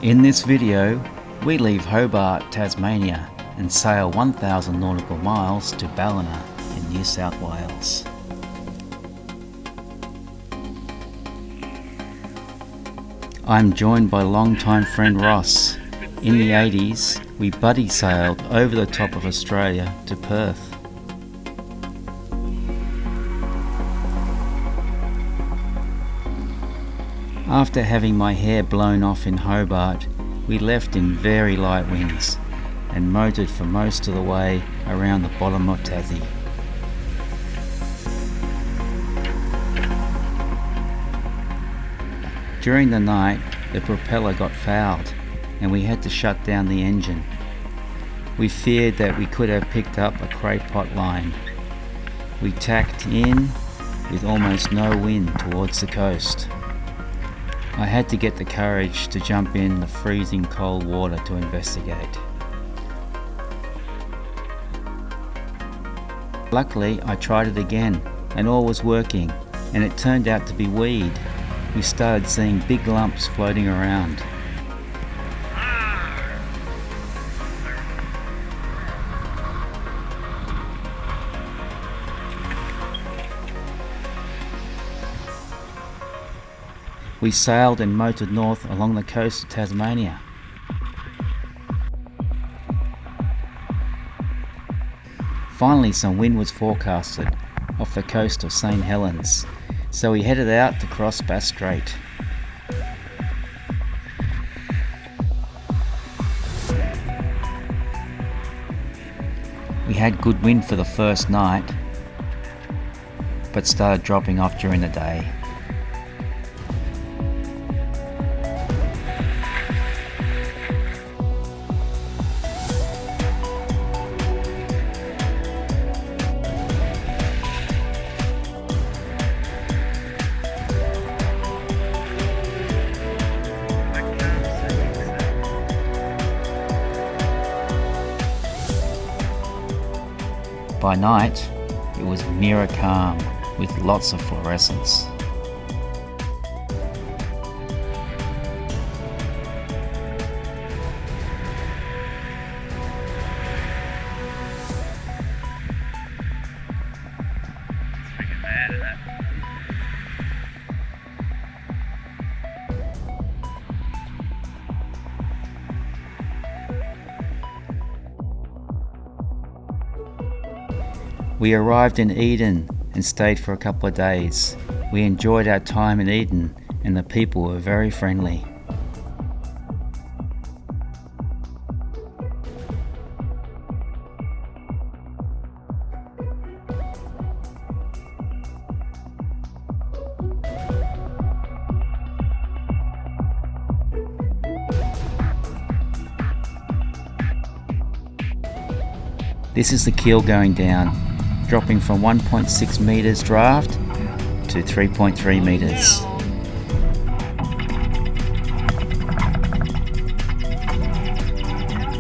In this video, we leave Hobart, Tasmania and sail 1,000 nautical miles to Ballina in New South Wales. I'm joined by longtime friend Ross. In the 80s, we buddy sailed over the top of Australia to Perth. After having my hair blown off in Hobart, we left in very light winds and motored for most of the way around the bottom of Tassie. During the night, the propeller got fouled and we had to shut down the engine. We feared that we could have picked up a craypot line. We tacked in with almost no wind towards the coast. I had to get the courage to jump in the freezing cold water to investigate. Luckily, I tried it again and all was working, and it turned out to be weed. We started seeing big lumps floating around. We sailed and motored north along the coast of Tasmania. Finally, some wind was forecasted off the coast of St. Helens, so we headed out to cross Bass Strait. We had good wind for the first night, but started dropping off during the day. By night, it was mirror calm with lots of fluorescence. We arrived in Eden and stayed for a couple of days. We enjoyed our time in Eden and the people were very friendly. This is the keel going down, dropping from 1.6 metres draft to 3.3 metres.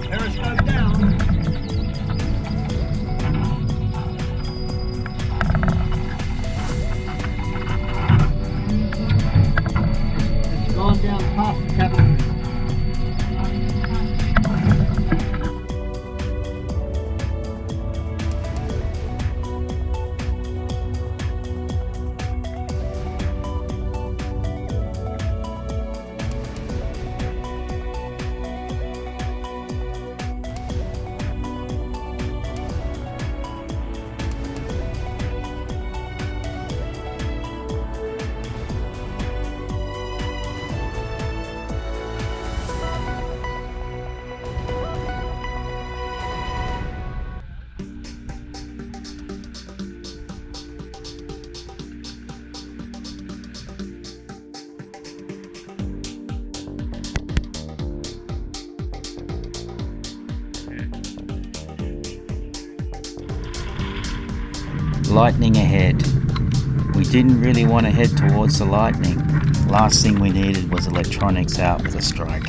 Periscope down. It's gone down past the cabin. Lightning ahead. We didn't really want to head towards the lightning. Last thing we needed was electronics out with a strike.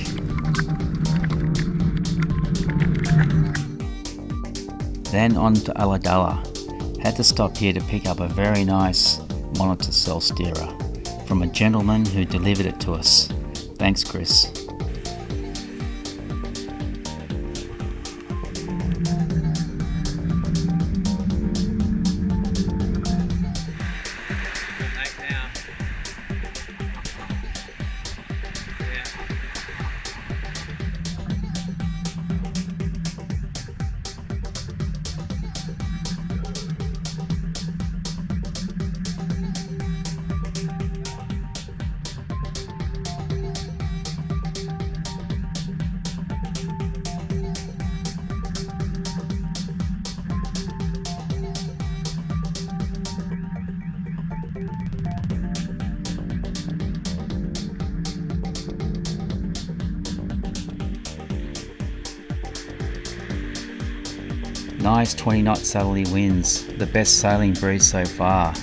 Then on to Ulladulla. Had to stop here to pick up a very nice monitor cell steerer from a gentleman who delivered it to us. Thanks, Chris. Nice 20-knot southerly winds, the best sailing breeze so far.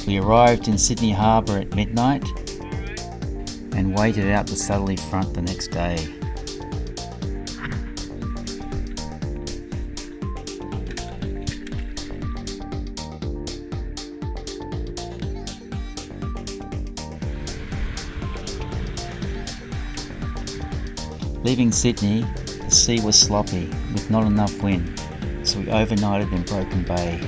We arrived in Sydney Harbour at midnight and waited out the southerly front the next day. Leaving Sydney, the sea was sloppy with not enough wind, so we overnighted in Broken Bay.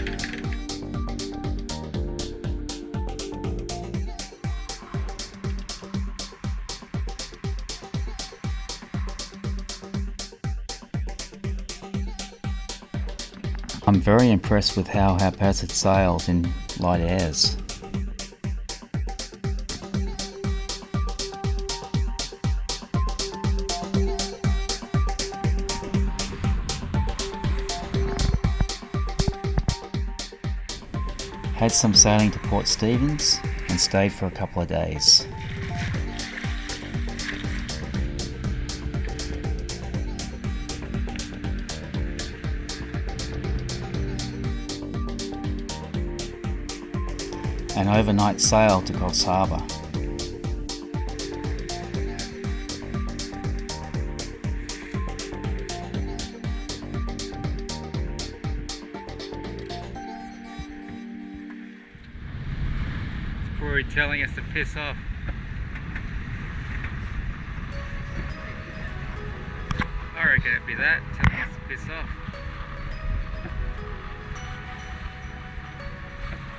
I'm very impressed with how haphazard sails in light airs. Had some sailing to Port Stephens and stayed for a couple of days. An overnight sail to Coffs Harbour. Corey telling us to piss off. I reckon it'd be that, telling us to piss off.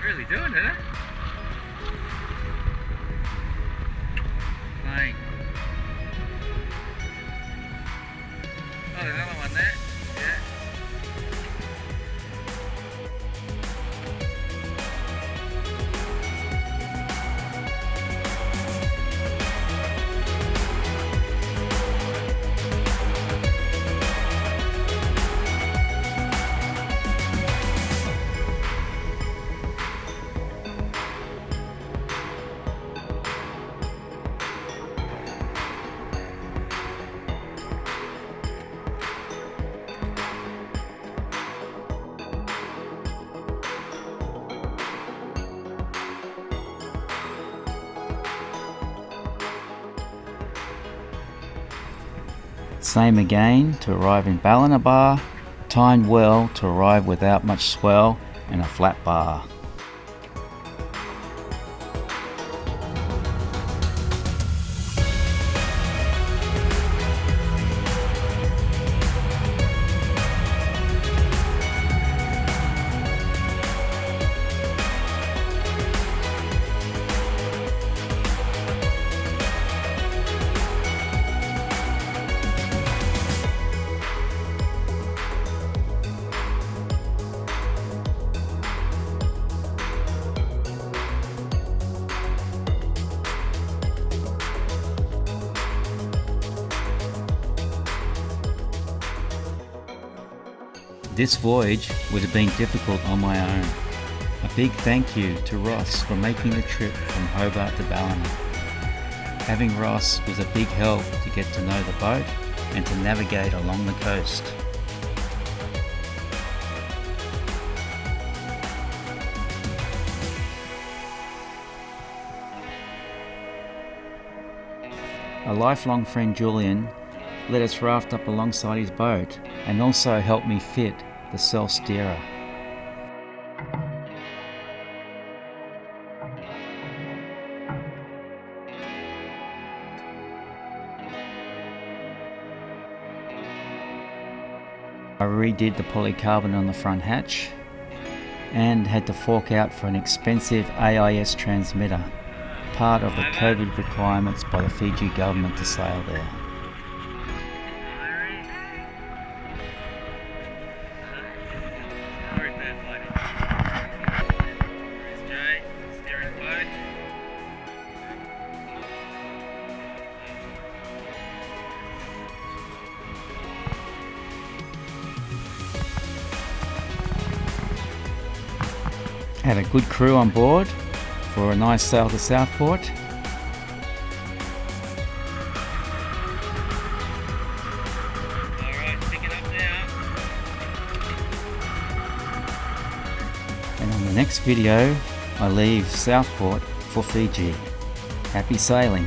Really doing it, huh? Playing. Oh, there's another one there. Yeah. Same again to arrive in Ballina Bar, timed well to arrive without much swell and a flat bar. This voyage would have been difficult on my own. A big thank you to Ross for making the trip from Hobart to Ballina. Having Ross was a big help to get to know the boat and to navigate along the coast. A lifelong friend, Julian, let us raft up alongside his boat and also helped me fit the self-steerer. I redid the polycarbonate on the front hatch and had to fork out for an expensive AIS transmitter, part of the COVID requirements by the Fiji government to sail there. Had a good crew on board for a nice sail to Southport. Alright, pick it up now. And on the next video, I leave Southport for Fiji. Happy sailing.